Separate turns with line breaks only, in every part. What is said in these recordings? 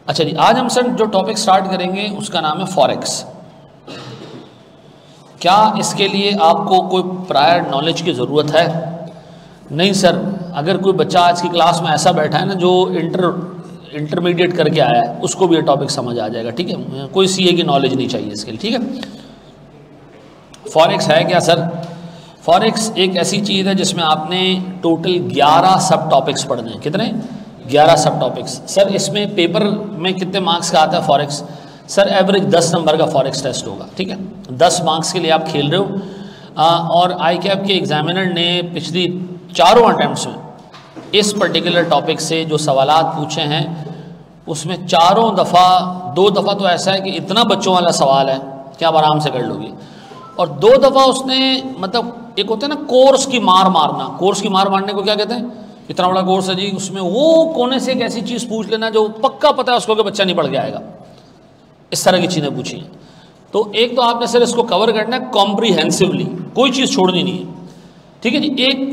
अच्छा जी, आज हम सर जो टॉपिक स्टार्ट करेंगे उसका नाम है फॉरेक्स। क्या इसके लिए आपको कोई प्रायर नॉलेज की ज़रूरत है? नहीं सर, अगर कोई बच्चा आज की क्लास में ऐसा बैठा है ना जो इंटरमीडिएट करके आया है, उसको भी ये टॉपिक समझ आ जाएगा। ठीक है, कोई सीए की नॉलेज नहीं चाहिए इसके लिए। ठीक है, फॉरेक्स है क्या सर? फॉरेक्स एक ऐसी चीज़ है जिसमें आपने टोटल 11 सब टॉपिक्स पढ़ने हैं। कितने? 11 सब टॉपिक्स। सर इसमें पेपर में कितने मार्क्स का आता है फॉरेक्स? सर एवरेज 10 नंबर का फॉरेक्स टेस्ट होगा। ठीक है, 10 मार्क्स के लिए आप खेल रहे हो। और ICAP के एग्जामिनर ने पिछली चारों अटैम्प्ट्स में इस पर्टिकुलर टॉपिक से जो सवालात पूछे हैं उसमें चारों दफ़ा, 2 दफ़ा तो ऐसा है कि इतना बच्चों वाला सवाल है कि आप आराम से कर लोगे, और 2 दफ़ा उसने मतलब एक होता है ना कोर्स की मार मारना। कोर्स की मार मारने को क्या कहते हैं? इतना बड़ा कोर्स है जी, उसमें वो कोने से एक ऐसी चीज़ पूछ लेना जो पक्का पता है उसको कि बच्चा नहीं पढ़ के आएगा। इस तरह की चीज़ें पूछी हैं। तो एक तो आपने सर इसको कवर करना है कॉम्प्रीहेंसिवली, कोई चीज़ छोड़नी नहीं है। ठीक है जी,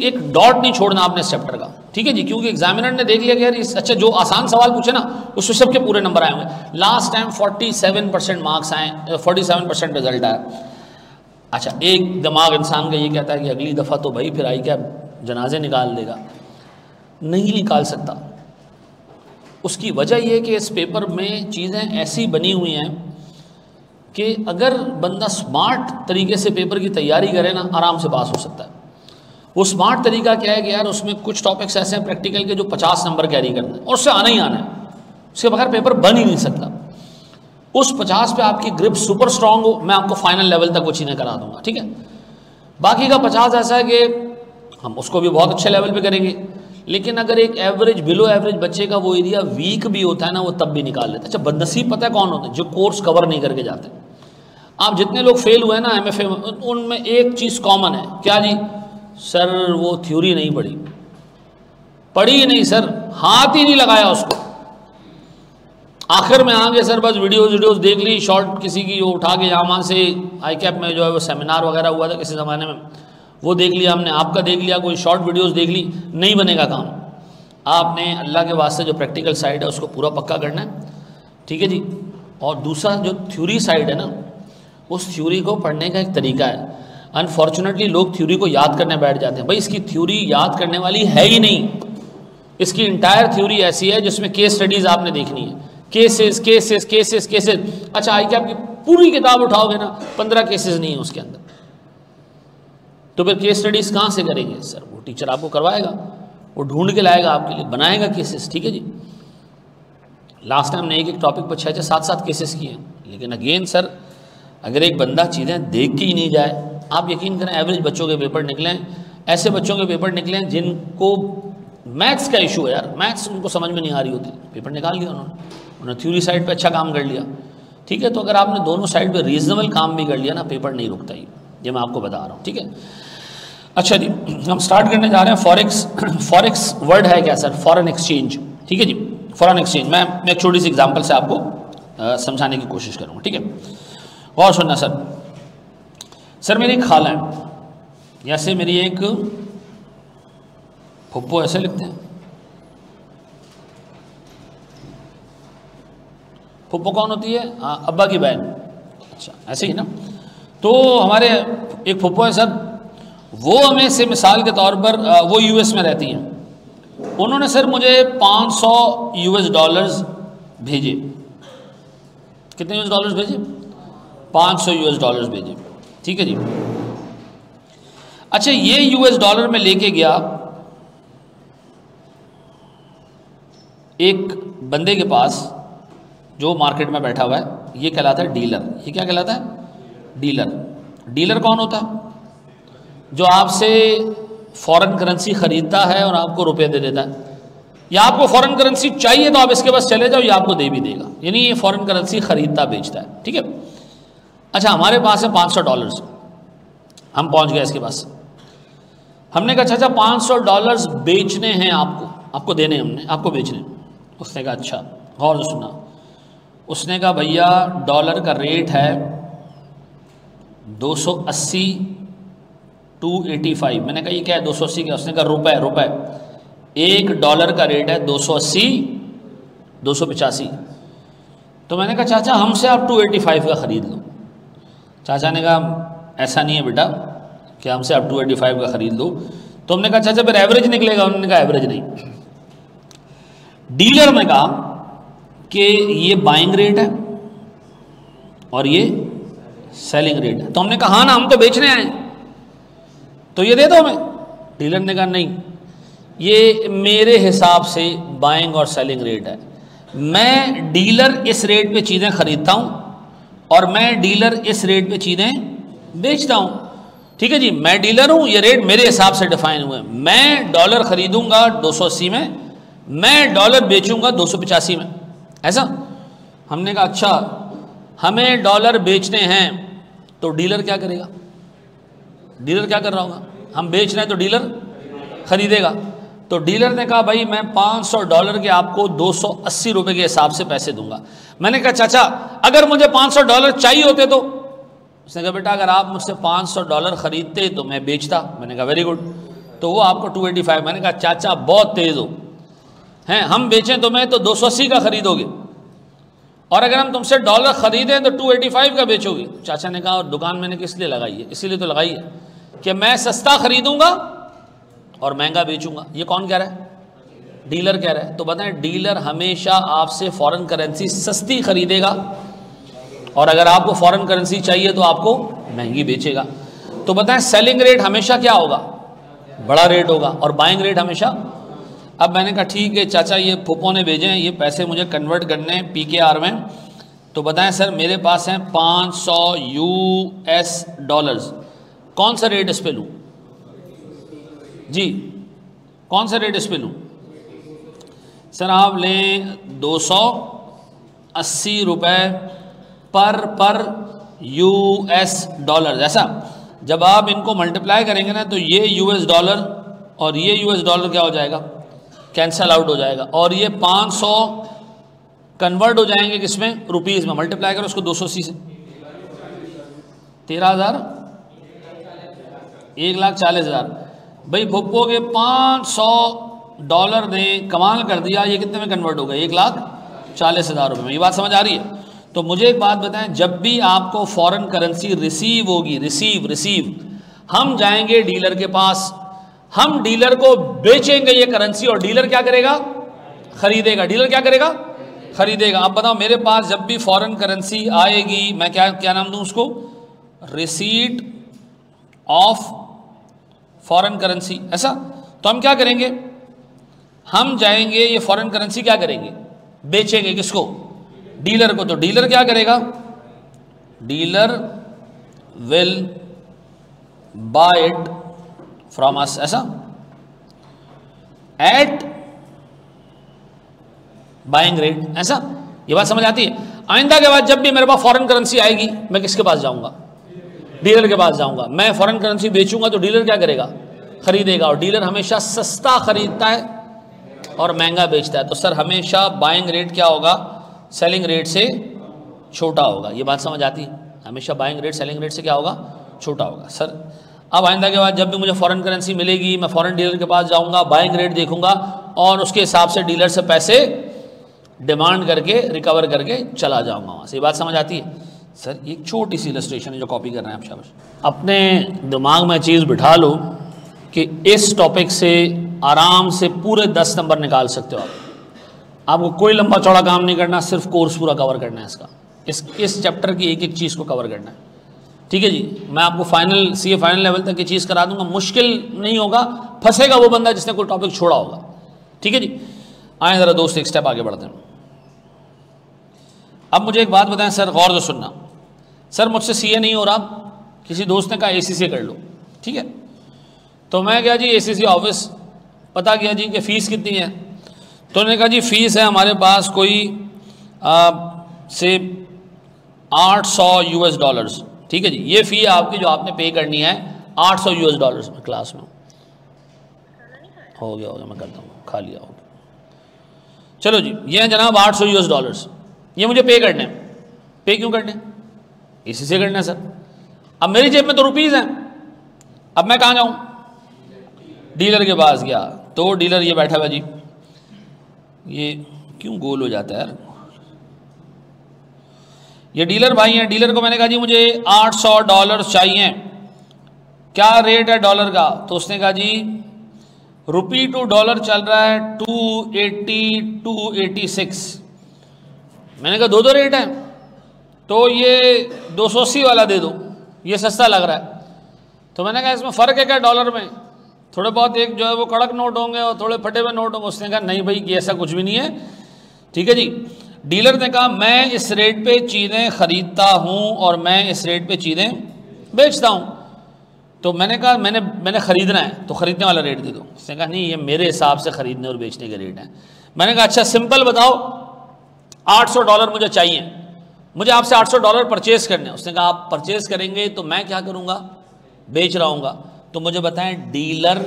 एक डॉट नहीं छोड़ना आपने इस चैप्टर का। ठीक है जी, क्योंकि एग्जामिनर ने देख लिया कि यार इस अच्छा जो आसान सवाल पूछे ना उसमें सबके पूरे नंबर आए हुए। लास्ट टाइम 47% मार्क्स आए, 47% रिजल्ट आया। अच्छा, एक दिमाग इंसान का ये कहता है कि अगली दफ़ा तो भाई फिर ICAP जनाजे निकाल देगा। नहीं निकाल सकता। उसकी वजह यह कि इस पेपर में चीज़ें ऐसी बनी हुई हैं कि अगर बंदा स्मार्ट तरीके से पेपर की तैयारी करे ना, आराम से पास हो सकता है। वो स्मार्ट तरीका क्या है कि यार उसमें कुछ टॉपिक्स ऐसे हैं प्रैक्टिकल के जो 50 नंबर कैरी करना है और उससे आना ही आना है, उसके बगैर पेपर बन ही नहीं सकता। उस 50 पे आपकी ग्रिप सुपर स्ट्रांग हो, मैं आपको फाइनल लेवल तक वो चीज़ें करा दूंगा। ठीक है, बाकी का 50 ऐसा है कि हम उसको भी बहुत अच्छे लेवल पे करेंगे, लेकिन अगर एक एवरेज बिलो एवरेज बच्चे का वो एरिया वीक भी होता है ना, वो तब भी निकाल लेता है। अच्छा, बदनसीब पता है कौन होते हैं? जो कोर्स कवर नहीं करके जाते। आप जितने लोग फेल हुए ना MFA में, उनमें एक चीज़ कॉमन है। क्या जी? सर वो थ्योरी नहीं पढ़ी ही नहीं सर, हाथ ही नहीं लगाया उसको। आखिर में आगे सर बस वीडियोज़ देख ली, शॉर्ट किसी की वो उठा के यहाँ से ICAP में जो है वो सेमिनार वगैरह हुआ था किसी ज़माने में, वो देख लिया हमने, आपका देख लिया, कोई शॉर्ट वीडियोस देख ली। नहीं बनेगा काम। आपने अल्लाह के वास्ते जो प्रैक्टिकल साइड है उसको पूरा पक्का करना है। ठीक है जी, और दूसरा जो थ्योरी साइड है ना, उस थ्योरी को पढ़ने का एक तरीका है। अनफॉर्चुनेटली लोग थ्योरी को याद करने बैठ जाते हैं। भाई इसकी थ्योरी याद करने वाली है ही नहीं। इसकी इंटायर थ्योरी ऐसी है जिसमें केस स्टडीज़ आपने देखनी है, केसेस केसेस केसेस केसेस। अच्छा, ICAP की पूरी किताब उठाओगे ना, 15 केसेस नहीं है उसके अंदर, तो फिर केस स्टडीज़ कहाँ से करेंगे सर? वो टीचर आपको करवाएगा, वो ढूंढ के लाएगा आपके लिए, बनाएगा केसेस। ठीक है जी, लास्ट टाइम ने एक टॉपिक पर 6-6, 7-7 केसेस किए। लेकिन अगेन सर, अगर एक बंदा चीज़ें देख के ही नहीं जाए, आप यकीन करें एवरेज बच्चों के पेपर निकलें, ऐसे बच्चों के पेपर निकलें जिनको मैथ्स का इशू है यार, मैथ्स उनको समझ में नहीं आ रही होती, पेपर निकाल लिया उन्होंने थ्योरी साइड पे अच्छा काम कर लिया। ठीक है, तो अगर आपने दोनों साइड पे रीजनेबल काम भी कर लिया ना, पेपर नहीं रुकता ही, ये मैं आपको बता रहा हूँ। ठीक है, अच्छा जी, हम स्टार्ट करने जा रहे हैं फॉरेक्स। फॉरेक्स वर्ड है क्या सर? Foreign exchange. ठीक है जी, फॉरेन एक्सचेंज। मैं एक छोटी सी एग्जांपल से आपको समझाने की कोशिश करूँगा। ठीक है, और सुनना सर मेरी एक खाला है, जैसे मेरी एक फुप्पो, ऐसे लिखते हैं। फुप्पो कौन होती है? अब्बा की बहन। अच्छा, ऐसे ही ना। तो हमारे एक फुप्पो है सर, वो हमें से मिसाल के तौर पर वो US में रहती हैं। उन्होंने सर मुझे $500 भेजे। कितने $US भेजे? $500 भेजे। ठीक है जी। अच्छा, ये $US में लेके गया एक बंदे के पास जो मार्केट में बैठा हुआ है। ये कहलाता है डीलर। ये क्या कहलाता है? डीलर। डीलर कौन होता है? जो आपसे फॉरेन करेंसी ख़रीदता है और आपको रुपए दे देता है, या आपको फॉरेन करेंसी चाहिए तो आप इसके पास चले जाओ, ये आपको दे भी देगा। यानी ये फॉरेन करेंसी ख़रीदता बेचता है। ठीक है, अच्छा हमारे पास है $500, हम पहुंच गए इसके पास। हमने कहा अच्छा $500 बेचने हैं आपको देने, हमने आपको बेचने। उसने कहा अच्छा, गौर से सुना। उसने कहा भैया डॉलर का रेट है 280 285। मैंने कहा ये क्या है 280 क्या? उसने कहा रुपए $1 का रेट है 280 285। तो मैंने कहा चाचा हमसे आप 285 का ख़रीद लो। चाचा ने कहा ऐसा नहीं है बेटा कि हमसे आप 285 का ख़रीद लो। तो हमने कहा चाचा फिर एवरेज निकलेगा। उन्होंने कहा एवरेज नहीं। डीलर ने कहा कि ये बाइंग रेट है और ये सेलिंग रेट है। तो हमने कहा हाँ ना, हम तो बेचने आए, तो ये दे दो हमें। डीलर ने कहा नहीं, ये मेरे हिसाब से बाइंग और सेलिंग रेट है। मैं डीलर इस रेट पे चीज़ें ख़रीदता हूँ और मैं डीलर इस रेट पे चीज़ें बेचता हूँ। ठीक है जी, मैं डीलर हूँ, ये रेट मेरे हिसाब से डिफाइन हुए। मैं डॉलर ख़रीदूँगा 280 में, मैं डॉलर बेचूँगा 285 में, ऐसा। हमने कहा अच्छा, हमें डॉलर बेचने हैं तो डीलर क्या करेगा? डीलर क्या कर रहा होगा? हम बेच रहे हैं तो डीलर ख़रीदेगा। तो डीलर ने कहा भाई मैं $500 के आपको 280 रुपये के हिसाब से पैसे दूंगा। मैंने कहा चाचा अगर मुझे $500 चाहिए होते तो? उसने कहा बेटा अगर आप मुझसे $500 ख़रीदते तो मैं बेचता। मैंने कहा वेरी गुड, तो वो आपको 285। मैंने कहा चाचा बहुत तेज़ हो हैं, हम बेचें तो मैं तो 280 का ख़रीदोगे और अगर हम तुमसे डॉलर ख़रीदें तो 285 का बेचोगे। चाचा ने कहा और दुकान मैंने किस लिए लगाई है? इसीलिए तो लगाई है कि मैं सस्ता ख़रीदूँगा और महंगा बेचूंगा। ये कौन कह रहा है? डीलर कह रहा है। तो बताएं डीलर हमेशा आपसे फॉरेन करेंसी सस्ती खरीदेगा और अगर आपको फॉरेन करेंसी चाहिए तो आपको महंगी बेचेगा। तो बताएं सेलिंग रेट हमेशा क्या होगा? बड़ा रेट होगा और बाइंग रेट हमेशा। अब मैंने कहा ठीक है चाचा, ये फूफो ने भेजे हैं, ये पैसे मुझे कन्वर्ट करने हैं PKR में। तो बताएं सर मेरे पास हैं 500 US डॉलर्स, कौन सा रेट इस पे लूँ जी? कौन सा रेट इस पे लूँ? सर आप लें 280 रुपये पर US डॉलर। ऐसा जब आप इनको मल्टीप्लाई करेंगे ना तो ये US डॉलर और ये US डॉलर क्या हो जाएगा? कैंसल आउट हो जाएगा। और ये 500 कन्वर्ट हो जाएंगे किसमें? रुपीज़ में। मल्टीप्लाई करो उसको 280 से, 13,000, 1,40,000। भाई फुप्पो के $500 दें, कमाल कर दिया। ये कितने में कन्वर्ट हो गए? 1,40,000 रुपये में। ये बात समझ आ रही है? तो मुझे एक बात बताएं, जब भी आपको फॉरेन करेंसी रिसीव होगी, रिसीव, हम जाएंगे डीलर के पास, हम डीलर को बेचेंगे ये करेंसी और डीलर क्या करेगा? खरीदेगा। डीलर क्या करेगा? खरीदेगा। अब बताओ मेरे पास जब भी फॉरेन करेंसी आएगी, मैं क्या नाम दूं उसको? रिसीट ऑफ फॉरेन करेंसी, ऐसा। तो हम क्या करेंगे? हम जाएंगे ये फॉरेन करेंसी क्या करेंगे? बेचेंगे। किसको? डीलर को। तो डीलर क्या करेगा? Dealer will buy it from us, ऐसा, एट बाइंग रेट, ऐसा। ये बात समझ आती है? आइंदा के बाद जब भी मेरे पास फॉरेन करेंसी आएगी मैं किसके पास जाऊंगा? डीलर के पास जाऊंगा। मैं फॉरेन करेंसी बेचूंगा तो डीलर क्या करेगा? खरीदेगा। और डीलर हमेशा सस्ता खरीदता है और महंगा बेचता है। तो सर हमेशा बाइंग रेट क्या होगा? सेलिंग रेट से छोटा होगा। ये बात समझ आती है? हमेशा बाइंग रेट सेलिंग रेट से क्या होगा? छोटा होगा। सर अब आइंदा के बाद जब भी मुझे फॉरेन करेंसी मिलेगी मैं फॉरेन डीलर के पास जाऊंगा, बाइंग रेट देखूंगा और उसके हिसाब से डीलर से पैसे डिमांड करके रिकवर करके चला जाऊंगा वहाँ से। ये बात समझ आती है? सर एक छोटी सी इलस्ट्रेशन है जो कॉपी कर रहे हैं आप, शाबाश। अपने दिमाग में चीज़ बिठा लो कि इस टॉपिक से आराम से पूरे 10 नंबर निकाल सकते हो आप। आपको कोई लंबा चौड़ा काम नहीं करना, सिर्फ कोर्स पूरा कवर करना है इसका। इस चैप्टर की एक एक चीज़ को कवर करना है। ठीक है जी, मैं आपको फाइनल CA फाइनल लेवल तक की चीज़ करा दूंगा। मुश्किल नहीं होगा, फंसेगा वो बंदा जिसने कोई टॉपिक छोड़ा होगा। ठीक है जी, आए ज़रा दोस्त एक स्टेप आगे बढ़ते हैं। अब मुझे एक बात बताएं सर, गौर से सुनना। सर मुझसे CA नहीं हो रहा, किसी दोस्त ने कहा ACCA कर लो। ठीक है, तो मैं गया जी ACCA ऑफिस, पता किया जी कि फ़ीस कितनी है। तो उन्होंने कहा जी फ़ीस है हमारे पास कोई से $800। ठीक है जी, ये फ़ी है आपकी जो आपने पे करनी है $800 में। क्लास में हो गया मैं करता हूँ, खा लिया हो गया। चलो जी, ये है जनाब $800, ये मुझे पे करने हैं। पे क्यों करने? ACCA करना है सर। अब मेरी जेब में तो रुपीज़ हैं, अब मैं कहाँ जाऊँ? डीलर के पास गया तो डीलर ये बैठा हुआ जी, ये क्यों गोल हो जाता है यार? ये डीलर भाई हैं, डीलर को मैंने कहा जी मुझे $800 चाहिए, क्या रेट है डॉलर का? तो उसने कहा जी रुपी टू डॉलर चल रहा है 280 286। मैंने कहा दो रेट है, तो ये 280 वाला दे दो, ये सस्ता लग रहा है। तो मैंने कहा इसमें फ़र्क है क्या डॉलर में? थोड़े बहुत एक जो है वो कड़क नोट होंगे और थोड़े फटे हुए नोट होंगे। उसने कहा नहीं भाई ये ऐसा कुछ भी नहीं है। ठीक है जी। डीलर ने कहा मैं इस रेट पे चीज़ें ख़रीदता हूँ और मैं इस रेट पे चीज़ें बेचता हूँ। तो मैंने कहा मैंने ख़रीदना है तो ख़रीदने वाला रेट दे दो। उसने कहा नहीं ये मेरे हिसाब से ख़रीदने और बेचने के रेट हैं। मैंने कहा अच्छा सिंपल बताओ, $800 मुझे चाहिए, मुझे आपसे $800 परचेज़ करने हैं। उसने कहा आप परचेज़ करेंगे तो मैं क्या करूँगा? बेच रहा हूँगा। तो मुझे बताएं डीलर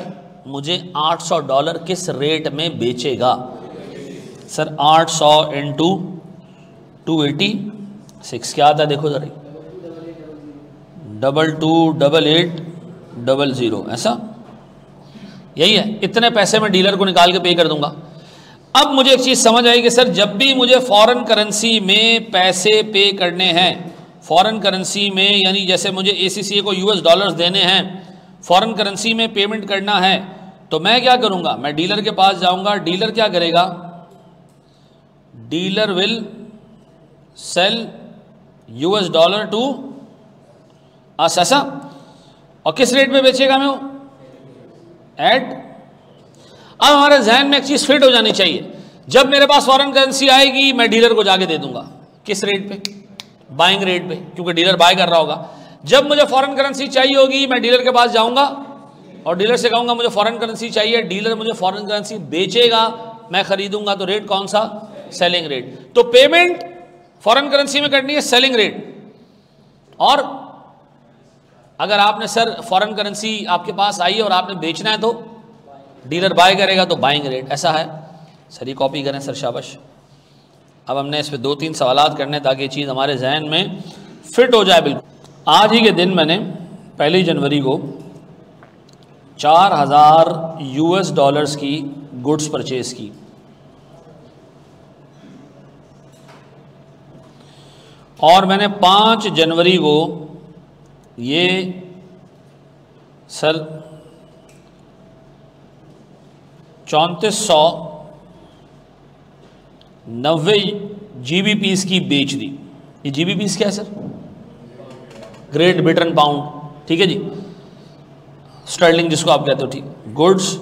मुझे $800 किस रेट में बेचेगा? सर 800 इंटू 286 क्या आता है देखो जरा, 228800, ऐसा यही है। इतने पैसे में डीलर को निकाल के पे कर दूंगा। अब मुझे एक चीज़ समझ आई कि सर जब भी मुझे फॉरेन करेंसी में पैसे पे करने हैं, फॉरेन करेंसी में यानी जैसे मुझे ACCA को US डॉलर्स देने हैं, फॉरेन करेंसी में पेमेंट करना है, तो मैं क्या करूंगा? मैं डीलर के पास जाऊंगा। डीलर क्या करेगा? Dealer will sell US dollar to us, ऐसा। और किस रेट में बेचेगा मैं वो? एट। अब हमारे जहन में एक चीज़ फिट हो जानी चाहिए, जब मेरे पास फॉरेन करेंसी आएगी मैं डीलर को जाके दे दूंगा। किस रेट पे? बाइंग रेट पे, क्योंकि डीलर बाय कर रहा होगा। जब मुझे फॉरेन करेंसी चाहिए होगी मैं डीलर के पास जाऊंगा और डीलर से कहूंगा मुझे फॉरेन करेंसी चाहिए। डीलर मुझे फॉरेन करेंसी बेचेगा, मैं खरीदूंगा। तो रेट कौन सा? Selling rate. तो पेमेंट फॉरेन करेंसी में करनी है सेलिंग रेट। और अगर आपने सर फॉरेन करेंसी आपके पास आई है और आपने बेचना है तो डीलर बाय करेगा, तो बाइंग रेट। ऐसा है सर, ये कॉपी करें सर, शाबाश। अब हमने इस पर 2-3 सवालात करने ताकि ये चीज़ हमारे जहन में फिट हो जाए। बिल्कुल आज ही के दिन मैंने 1 जनवरी को 4000 US डॉलर्स की गुड्स परचेज की। और मैंने 5 जनवरी को ये सर 3490 GBPs की बेच दी। ये GBPs क्या है सर? Great Britain pound. ठीक है जी, स्टर्लिंग जिसको आप कहते हो। ठीक, गुड्स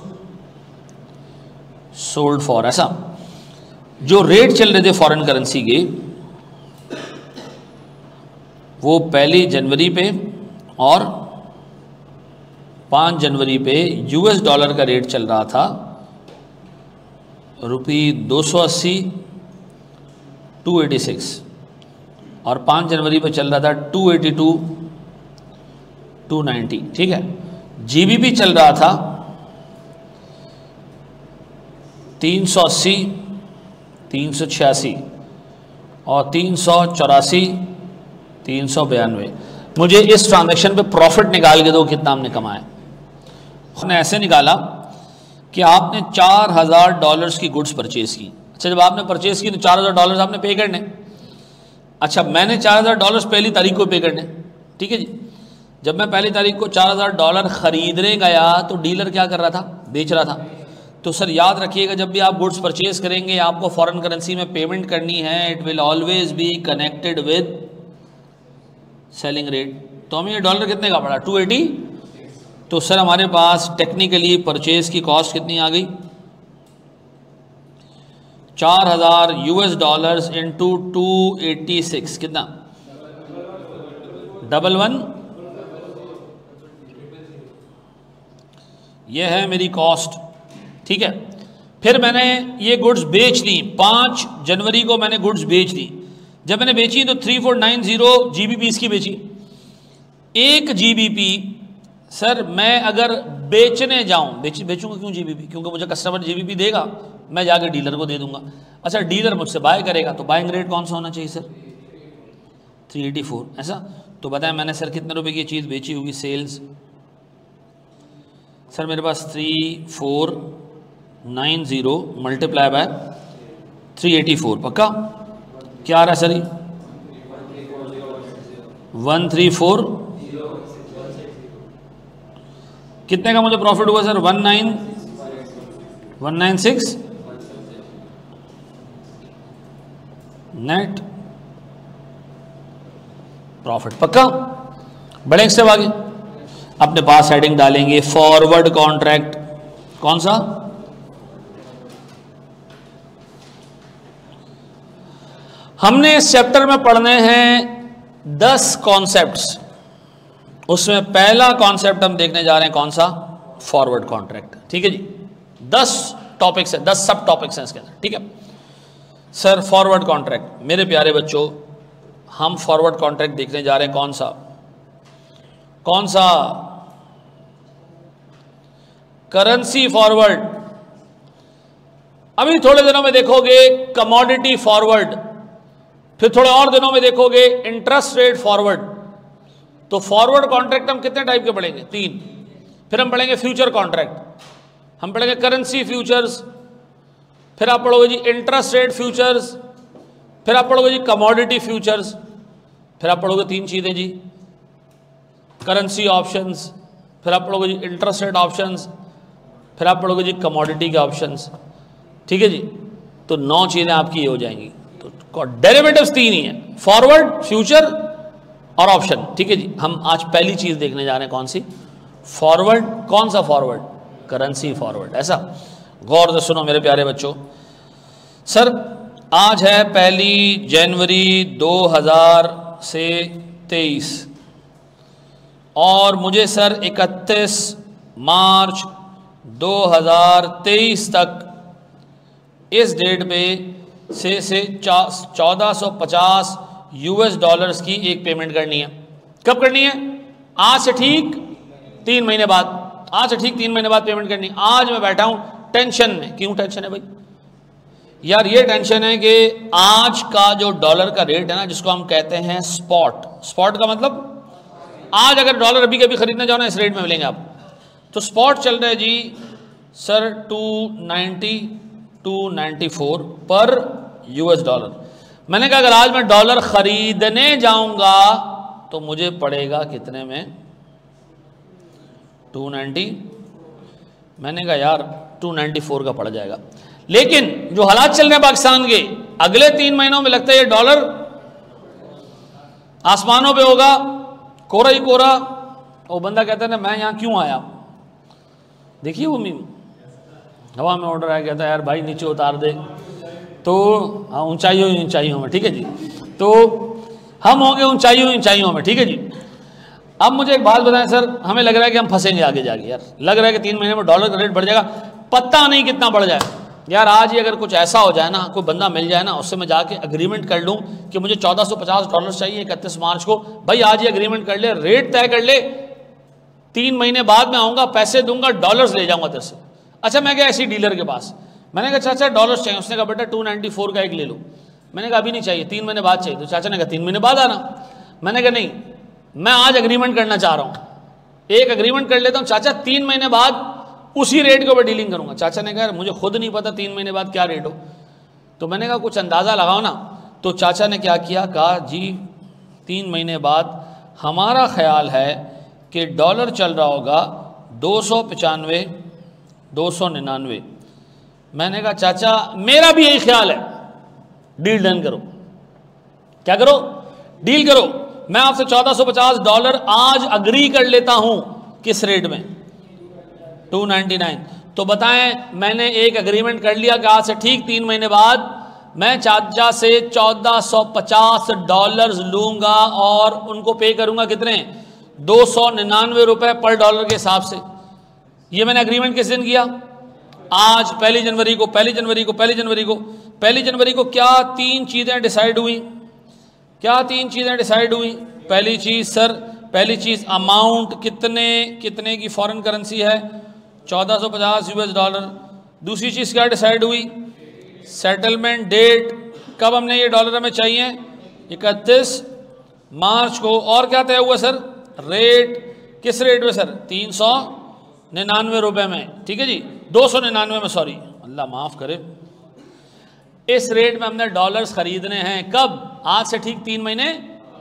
सोल्ड फॉर, ऐसा। जो रेट चल रहे थे फॉरेन करेंसी के वो 1 जनवरी पे और 5 जनवरी पे US डॉलर का रेट चल रहा था रुपी 280 286 और 5 जनवरी पे चल रहा था 282 290। ठीक है। GBP चल रहा था 380 386 और 384 392। मुझे इस ट्रांजैक्शन पे प्रॉफिट निकाल के दो, कितना हमने कमाया। उसने ऐसे निकाला कि आपने $4000 की गुड्स परचेज की। अच्छा, जब आपने परचेज की तो $4000 आपने पे करने। अच्छा, मैंने $4000 पहली तारीख को पे करने। ठीक है जी। जब मैं पहली तारीख को $4000 ख़रीदने गया तो डीलर क्या कर रहा था? बेच रहा था। तो सर याद रखिएगा, जब भी आप गुड्स परचेज करेंगे आपको फॉरेन करेंसी में पेमेंट करनी है, it will always be connected with selling rate. तो हमें ये डॉलर कितने का पड़ा? 280। तो सर हमारे पास टेक्निकली परचेज की कॉस्ट कितनी आ गई? 4000 US डॉलर्स इंटू 286, कितना? 11। ये है मेरी कॉस्ट। ठीक है। फिर मैंने ये गुड्स बेच दी। 5 जनवरी को मैंने गुड्स बेच दी। जब मैंने बेची तो 3490 GBPs की बेची। 1 GBP सर मैं अगर बेचने जाऊं, बेचूंगा क्यों GBP? क्योंकि मुझे कस्टमर GBP देगा, मैं जाकर डीलर को दे दूंगा। अच्छा, डीलर मुझसे बाय करेगा तो बाइंग रेट कौन सा होना चाहिए सर? 384, ऐसा। तो बताएं मैंने सर कितने रुपए की चीज़ बेची होगी? सेल्स सर मेरे पास 3490 मल्टीप्लाई बाय 384, पक्का क्या आ रहा है सर? 134, कितने का मुझे प्रॉफिट हुआ सर? 196 net profit. पक्का? बड़े स्टेप आगे अपने पास हेडिंग डालेंगे फॉरवर्ड कॉन्ट्रैक्ट। कौन सा? हमने इस चैप्टर में पढ़ने हैं 10 कॉन्सेप्ट्स। उसमें पहला कॉन्सेप्ट हम देखने जा रहे हैं कौन सा? Forward contract. ठीक है जी, 10 टॉपिक्स है, 10 सब टॉपिक्स हैं इसके अंदर। ठीक है सर, फॉरवर्ड कॉन्ट्रैक्ट। मेरे प्यारे बच्चों, हम फॉरवर्ड कॉन्ट्रैक्ट देखने जा रहे हैं कौन सा? कौन सा? Currency forward. अभी थोड़े दिनों में देखोगे कमोडिटी फॉरवर्ड, फिर थोड़े और दिनों में देखोगे इंटरेस्ट रेट फॉरवर्ड। तो फॉरवर्ड कॉन्ट्रैक्ट हम कितने टाइप के पढ़ेंगे? 3। फिर हम पढ़ेंगे फ्यूचर कॉन्ट्रैक्ट, हम पढ़ेंगे करेंसी फ्यूचर्स, फिर आप पढ़ोगे जी इंटरेस्ट रेट फ्यूचर्स, फिर आप पढ़ोगे जी कमोडिटी फ्यूचर्स, फिर आप पढ़ोगे 3 चीज़ें जी, करेंसी ऑप्शंस, फिर आप पढ़ोगे जी इंटरेस्ट रेट ऑप्शंस, फिर आप पढ़ोगे जी कमोडिटी के ऑप्शंस। ठीक है जी, तो 9 चीज़ें आपकी ये हो जाएंगी। तो डेरिवेटिव्स 3 ही हैं, फॉरवर्ड, फ्यूचर और ऑप्शन। ठीक है जी, हम आज पहली चीज़ देखने जा रहे हैं कौन सी? फॉरवर्ड। कौन सा फॉरवर्ड? Currency forward. ऐसा गौर से सुनो मेरे प्यारे बच्चों। सर आज है 1 जनवरी 2023 और मुझे सर 31 मार्च 2023 तक इस डेट पे से 1450 US डॉलर्स की एक पेमेंट करनी है। कब करनी है? आज से ठीक 3 महीने बाद। आज से ठीक 3 महीने बाद पेमेंट करनी। आज मैं बैठा हूं टेंशन में। क्यों टेंशन है भाई? यार ये टेंशन है कि आज का जो डॉलर का रेट है ना, जिसको हम कहते हैं स्पॉट। स्पॉट का मतलब आज अगर डॉलर अभी कभी खरीदने जाओ ना, इस रेट में मिलेंगे आप। तो स्पॉट चल रहे जी सर 290 294 पर US डॉलर। मैंने कहा अगर आज मैं डॉलर खरीदने जाऊंगा तो मुझे पड़ेगा कितने में? 290। मैंने कहा यार 294 का पड़ जाएगा। लेकिन जो हालात चल रहे हैं पाकिस्तान के, अगले 3 महीनों में लगता है ये डॉलर आसमानों पे होगा, कोरा ही कोरा। वो बंदा कहता है ना मैं यहां क्यों आया? देखिए वो मीम, हवा में ऑर्डर आया, कहता है यार भाई नीचे उतार दे। तो हाँ, ऊंचाइयों में। ठीक है जी, तो हम होंगे ऊंचाइयों में। ठीक है जी। अब मुझे एक बात बताएं सर, हमें लग रहा है कि हम फंसेंगे आगे जाके। यार लग रहा है कि 3 महीने में डॉलर का रेट बढ़ जाएगा, पता नहीं कितना बढ़ जाए। यार आज ही अगर कुछ ऐसा हो जाए ना, कोई बंदा मिल जाए ना, उससे मैं जाके एग्रीमेंट कर लूँ कि मुझे 1450 डॉलर चाहिए 31 मार्च को, भाई आज ही एग्रीमेंट कर ले, रेट तय कर ले, 3 महीने बाद में आऊँगा, पैसे दूंगा, डॉलर्स ले जाऊँगा तेरे से। अच्छा मैं गया ऐसी डीलर के पास, मैंने कहा चाचा डॉलर्स चाहिए। उसने कहा बेटा 294 का एक ले लो। मैंने कहा अभी नहीं चाहिए, 3 महीने बाद चाहिए। तो चाचा ने कहा 3 महीने बाद आना। मैंने कहा नहीं, मैं आज एग्रीमेंट करना चाह रहा हूँ, एक एग्रीमेंट कर लेता हूँ चाचा, 3 महीने बाद उसी रेट के ऊपर डीलिंग करूँगा। चाचा ने कहा मुझे खुद नहीं पता 3 महीने बाद क्या रेट हो। तो मैंने कहा कुछ अंदाज़ा लगाओ ना। तो चाचा ने क्या किया, कहा जी 3 महीने बाद हमारा ख्याल है कि डॉलर चल रहा होगा 295 299। मैंने कहा चाचा मेरा भी यही ख्याल है, डील डन करो। क्या करो? डील करो। मैं आपसे 1450 डॉलर आज अग्री कर लेता हूं। किस रेट में? 299। तो बताएं, मैंने एक एग्रीमेंट कर लिया कि आज से ठीक 3 महीने बाद मैं चाचा से 1450 डॉलर्स लूंगा और उनको पे करूंगा कितने? 299 रुपए पर डॉलर के हिसाब से। ये मैंने एग्रीमेंट किस दिन किया? आज 1 जनवरी को। 1 जनवरी को क्या 3 चीज़ें डिसाइड हुई? क्या 3 चीज़ें डिसाइड हुई? पहली चीज़ सर, पहली चीज़ अमाउंट कितने की फॉरेन करेंसी है? 1450 US डॉलर। दूसरी चीज़ क्या डिसाइड हुई? सेटलमेंट डेट, कब हमने ये डॉलर हमें चाहिए? 31 मार्च को। और क्या तय हुआ सर? रेट। किस रेट में सर? 399 रुपये में। ठीक है जी, 299 में, सॉरी अल्लाह माफ़ करे। इस रेट में हमने डॉलर्स खरीदने हैं। कब? आज से ठीक 3 महीने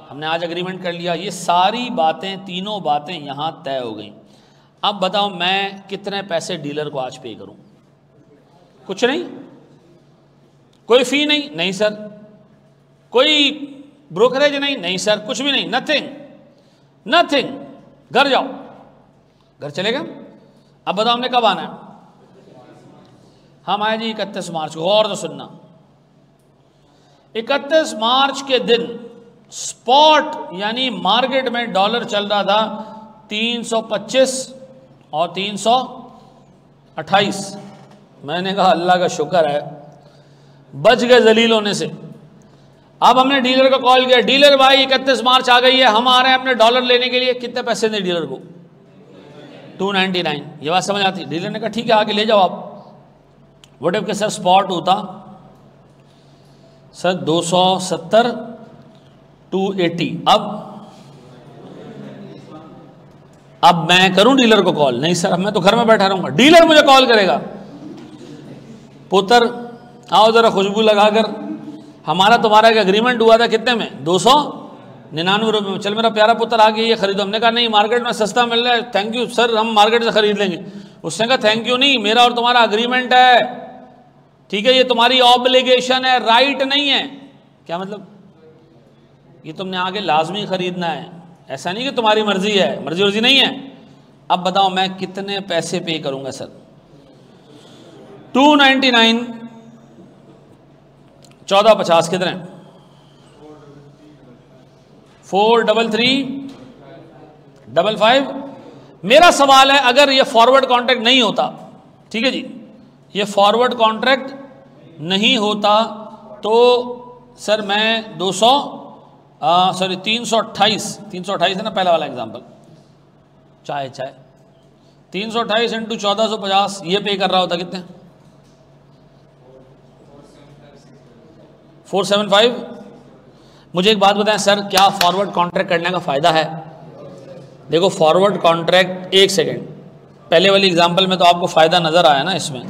हमने आज एग्रीमेंट कर लिया, ये सारी बातें, तीनों बातें यहाँ तय हो गई। अब बताओ मैं कितने पैसे डीलर को आज पे करूँ? कुछ नहीं, कोई फी नहीं, नहीं सर, कोई ब्रोकरेज नहीं, नहीं सर, कुछ भी नहीं, नथिंग नथिंग। घर जाओ, घर चले गए। अब बताओ हमने कब आना है? हम आए जी 31 मार्च को। और तो सुनना, 31 मार्च के दिन स्पॉट यानी मार्केट में डॉलर चल रहा था 325 और 328। मैंने कहा अल्लाह का शुक्र है बच गए जलील होने से। अब हमने डीलर को कॉल किया, डीलर भाई 31 मार्च आ गई है, हम आ रहे हैं अपने डॉलर लेने के लिए, कितने पैसे दें डीलर को? 299। ये बात समझ आती? डीलर ने कहा ठीक है आके ले जाओ आप। वोट के सर स्पॉट होता सर 270 280। अब मैं करूं डीलर को कॉल? नहीं सर, मैं तो घर में बैठा रहूंगा। डीलर मुझे कॉल करेगा, पुत्र आओ जरा खुशबू लगाकर, हमारा तुम्हारा एक एग्रीमेंट हुआ था कितने में? 299 रुपये में। चल मेरा प्यारा पुत्र आ गया, ये खरीदो। हमने कहा नहीं मार्केट में सस्ता मिल रहा है, थैंक यू सर, हम मार्केट से खरीद लेंगे। उसने कहा थैंक यू नहीं, मेरा और तुम्हारा एग्रीमेंट है, ठीक है, ये तुम्हारी ऑब्लिगेशन है, राइट नहीं है। क्या मतलब? ये तुमने आगे लाजमी खरीदना है, ऐसा नहीं कि तुम्हारी मर्जी है, मर्जी वर्जी नहीं है। अब बताओ मैं कितने पैसे पे करूंगा सर? 299 1450 कितने? 43355। मेरा सवाल है अगर ये फॉरवर्ड कॉन्ट्रैक्ट नहीं होता, ठीक है जी, ये फॉरवर्ड कॉन्ट्रैक्ट नहीं होता तो सर मैं 328 है ना पहला वाला एग्जांपल, चाय 328 इंटू 1450 ये पे कर रहा होता कितने? 475। मुझे एक बात बताएं सर, क्या फॉरवर्ड कॉन्ट्रैक्ट करने का फ़ायदा है? देखो फॉरवर्ड कॉन्ट्रैक्ट, एक सेकेंड, पहले वाली एग्जांपल में तो आपको फ़ायदा नज़र आया ना, इसमें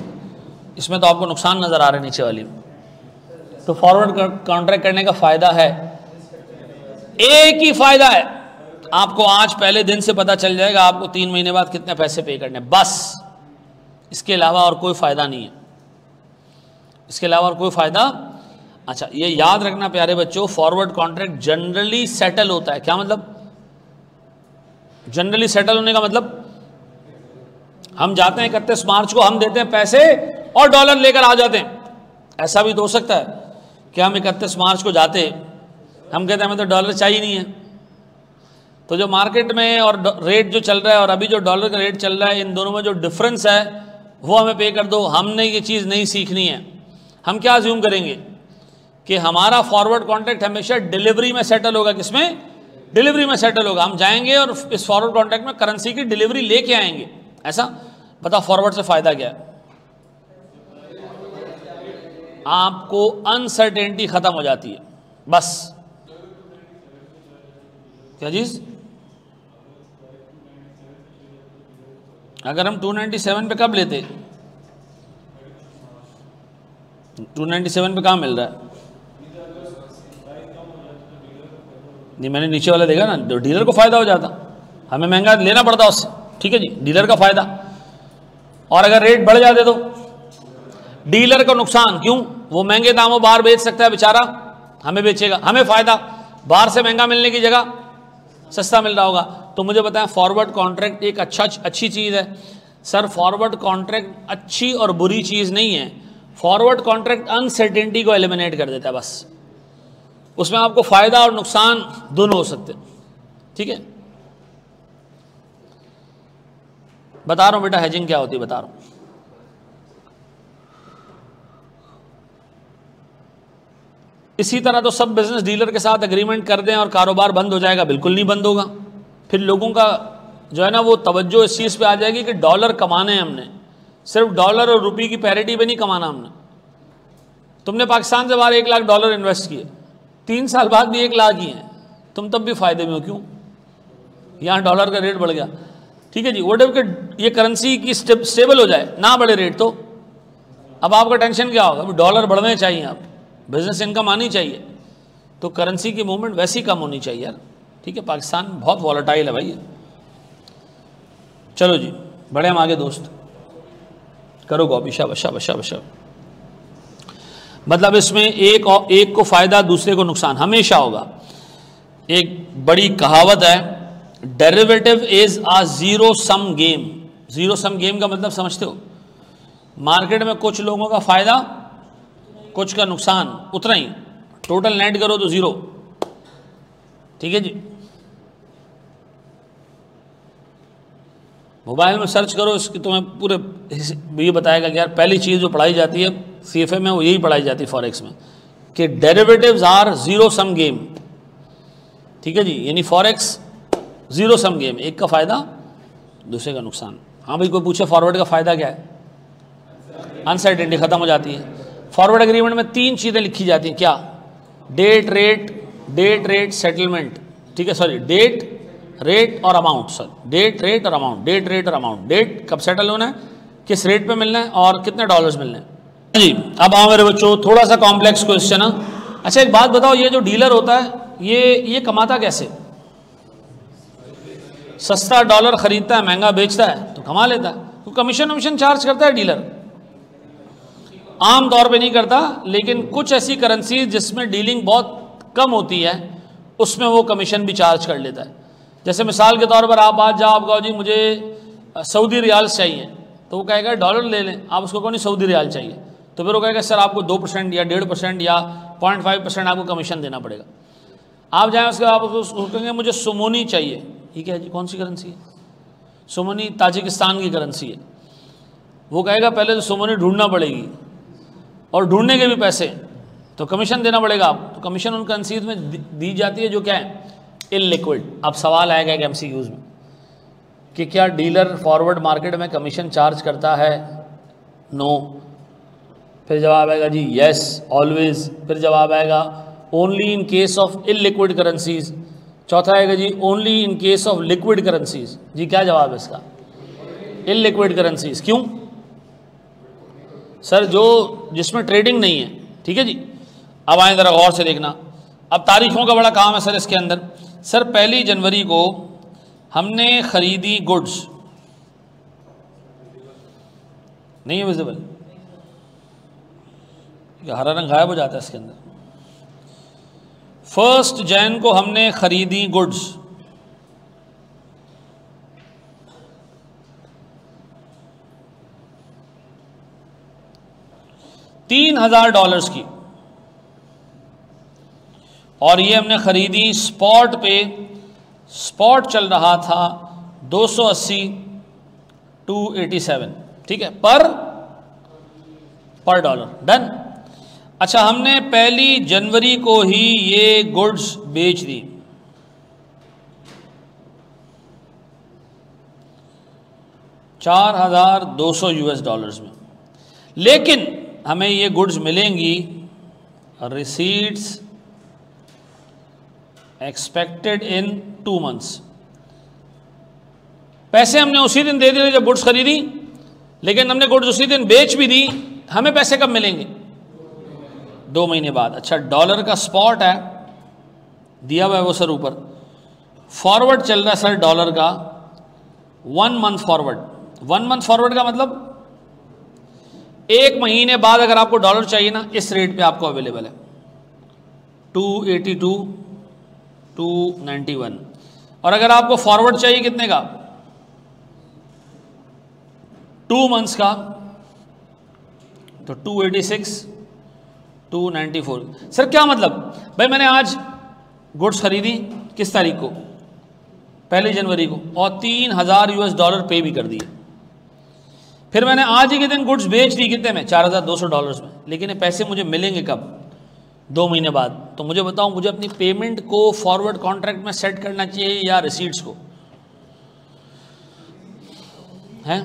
तो आपको नुकसान नज़र आ रहा है नीचे वाली में। तो फॉरवर्ड कॉन्ट्रैक्ट करने का फ़ायदा है, एक ही फ़ायदा है, आपको आज पहले दिन से पता चल जाएगा आपको 3 महीने बाद कितने पैसे पे करने, बस। इसके अलावा और कोई फ़ायदा नहीं है, इसके अलावा और कोई फ़ायदा। अच्छा ये याद रखना प्यारे बच्चों, फॉरवर्ड कॉन्ट्रैक्ट जनरली सेटल होता है। क्या मतलब जनरली सेटल होने का? मतलब हम जाते हैं 31 मार्च को, हम देते हैं पैसे और डॉलर लेकर आ जाते हैं। ऐसा भी तो हो सकता है कि हम 31 मार्च को जाते, हम कहते हैं हमें तो डॉलर चाहिए नहीं है, तो जो मार्केट में और रेट जो चल रहा है और अभी जो डॉलर का रेट चल रहा है, इन दोनों में जो डिफरेंस है वो हमें पे कर दो। हमने ये चीज़ नहीं सीखनी है। हम क्या अज्यूम करेंगे कि हमारा फॉरवर्ड कॉन्ट्रैक्ट हमेशा डिलीवरी में सेटल होगा। किसमें? डिलीवरी में सेटल होगा। हम जाएंगे और इस फॉरवर्ड कॉन्ट्रैक्ट में करेंसी की डिलीवरी लेके आएंगे, ऐसा। बता फॉरवर्ड से फ़ायदा क्या है? आपको अनसर्टेनिटी ख़त्म हो जाती है, बस। क्या चीज़? अगर हम 297 पे कब लेते? 297 पे कहाँ मिल रहा है? नहीं मैंने नीचे वाला देखा ना, डीलर को फ़ायदा हो जाता, हमें महंगा लेना पड़ता उससे, ठीक है जी, डीलर का फ़ायदा। और अगर रेट बढ़ जाते तो डीलर को नुकसान, क्यों? वो महंगे दामों बाहर बेच सकता है बेचारा, हमें बेचेगा, हमें फ़ायदा, बाहर से महंगा मिलने की जगह सस्ता मिल रहा होगा। तो मुझे बताएं फॉरवर्ड कॉन्ट्रैक्ट एक अच्छी चीज़ है? सर फॉरवर्ड कॉन्ट्रैक्ट अच्छी और बुरी चीज़ नहीं है। फॉरवर्ड कॉन्ट्रैक्ट अनसर्टेनिटी को एलिमिनेट कर देता है, बस। उसमें आपको फ़ायदा और नुकसान दोनों हो सकते हैं, ठीक है। बता रहा हूँ बेटा हेजिंग क्या होती है, बता रहा हूँ। इसी तरह तो सब बिजनेस डीलर के साथ एग्रीमेंट कर दें और कारोबार बंद हो जाएगा? बिल्कुल नहीं बंद होगा। फिर लोगों का जो है ना वो तवज्जो इस चीज़ पे आ जाएगी कि डॉलर कमाने हैं हमने, सिर्फ डॉलर और रुपये की पैरिटी पे नहीं कमाना हमने। तुमने पाकिस्तान से बाहर $1 लाख इन्वेस्ट किए, 3 साल बाद भी 1 लाख ही हैं, तुम तब भी फ़ायदे में हो, क्यों? यहाँ डॉलर का रेट बढ़ गया, ठीक है जी। वोट एवर ये करेंसी की स्टेबल हो जाए, ना बढ़े रेट, तो अब आपका टेंशन क्या होगा? डॉलर बढ़ने चाहिए, आप बिजनेस इनकम आनी चाहिए। तो करेंसी की मूवमेंट वैसी कम होनी चाहिए यार, ठीक है। पाकिस्तान बहुत वॉलेटाइल है भाई ये। चलो जी बढ़े हम आगे दोस्त, करो कॉपी, शाबाश शाबाश शाबाश। मतलब इसमें एक को फायदा दूसरे को नुकसान हमेशा होगा। एक बड़ी कहावत है, derivative is a zero sum game. Zero sum game का मतलब समझते हो, मार्केट में कुछ लोगों का फायदा कुछ का नुकसान, उतना ही, टोटल नेट करो तो जीरो, ठीक है जी। मोबाइल में सर्च करो इसकी, तुम्हें पूरे ये बताएगा कि यार पहली चीज़ जो पढ़ाई जाती है सीएफए में वो यही पढ़ाई जाती है फॉरेक्स में, कि derivatives are zero sum game, ठीक है जी। यानी फॉरेक्स जीरो सम गेम, एक का फायदा दूसरे का नुकसान। हाँ भाई कोई पूछे फॉरवर्ड का फायदा क्या है, अनसर्टेनिटी खत्म हो जाती है। फॉरवर्ड एग्रीमेंट में 3 चीज़ें लिखी जाती हैं, क्या, डेट रेट सेटलमेंट, ठीक है, सॉरी डेट रेट और अमाउंट, सॉरी डेट रेट और अमाउंट, डेट रेट और अमाउंट। डेट कब सेटल होना है, किस रेट पे मिलना है और कितने डॉलर्स मिलने हैं जी। अब आओ मेरे बच्चों, थोड़ा सा कॉम्प्लेक्स क्वेश्चन है। अच्छा एक बात बताओ, ये जो डीलर होता है ये कमाता कैसे? सस्ता डॉलर खरीदता है, महंगा बेचता है तो कमा लेता है, तो कमीशन चार्ज करता है डीलर। आम तौर पे नहीं करता, लेकिन कुछ ऐसी करेंसी जिसमें डीलिंग बहुत कम होती है उसमें वो कमीशन भी चार्ज कर लेता है। जैसे मिसाल के तौर पर आप आज जाओ, आप कहो जी मुझे सऊदी रियाल्स चाहिए, तो वो कहेगा डॉलर ले लें, आप उसको कहो नहीं सऊदी रियाल चाहिए, तो फिर वो कहेगा सर आपको 2% या 1.5% या 0.5% आपको कमीशन देना पड़ेगा। आप जाएँ उसके आप उसको कहेंगे मुझे सुमोनी चाहिए, ठीक है जी, कौन सी करेंसी है? सुमोनी ताजिकिस्तान की करेंसी है। वो कहेगा पहले तो सुमोनी ढूंढना पड़ेगी और ढूंढने के भी पैसे, तो कमीशन देना पड़ेगा आप, तो कमीशन उन करेंसीज में दी जाती है जो क्या है, इललिक्विड। अब सवाल आएगा एक MCQs में कि क्या डीलर फॉरवर्ड मार्केट में कमीशन चार्ज करता है? नो। फिर जवाब आएगा जी यस ऑलवेज। फिर जवाब आएगा only in case of illiquid currencies. चौथा आएगा जी only in case of liquid currencies. जी क्या जवाब है इसका? Illiquid currencies. क्यों सर? जो जिसमें ट्रेडिंग नहीं है, ठीक है जी। अब आए ज़रा गौर से देखना, अब तारीखों का बड़ा काम है सर इसके अंदर। सर 1 जनवरी को हमने खरीदी गुड्स, नहीं है विजिबल, हरा रंग गायब हो जाता है इसके अंदर। 1 जैन को हमने खरीदी गुड्स, $3000 की, और ये हमने खरीदी स्पॉट पे, स्पॉट चल रहा था 280 287, ठीक है, पर डॉलर। डन। अच्छा हमने 1 जनवरी को ही ये गुड्स बेच दी, $4200 में, लेकिन हमें ये गुड्स मिलेंगी रिसीट्स एक्सपेक्टेड इन 2 months। पैसे हमने उसी दिन दे दिए जब गुड्स खरीदी, लेकिन हमने गुड्स उसी दिन बेच भी दी, हमें पैसे कब मिलेंगे? 2 महीने बाद। अच्छा डॉलर का स्पॉट है, दिया हुआ है वो सर ऊपर, फॉरवर्ड चल रहा है सर डॉलर का 1 month फॉरवर्ड। 1 month फॉरवर्ड का मतलब 1 महीने बाद अगर आपको डॉलर चाहिए ना, इस रेट पे आपको अवेलेबल है 282 291, और अगर आपको फॉरवर्ड चाहिए कितने का? 2 months का, तो 286 294। सर क्या मतलब? भाई मैंने आज गुड्स खरीदी किस तारीख को? 1 जनवरी को, और $3000 पे भी कर दिए। फिर मैंने आज ही के दिन गुड्स बेच दी कितने में? $4200 में, लेकिन ये पैसे मुझे मिलेंगे कब? 2 महीने बाद। तो मुझे बताओ, मुझे अपनी पेमेंट को फॉरवर्ड कॉन्ट्रैक्ट में सेट करना चाहिए या रिसीट्स को? हैं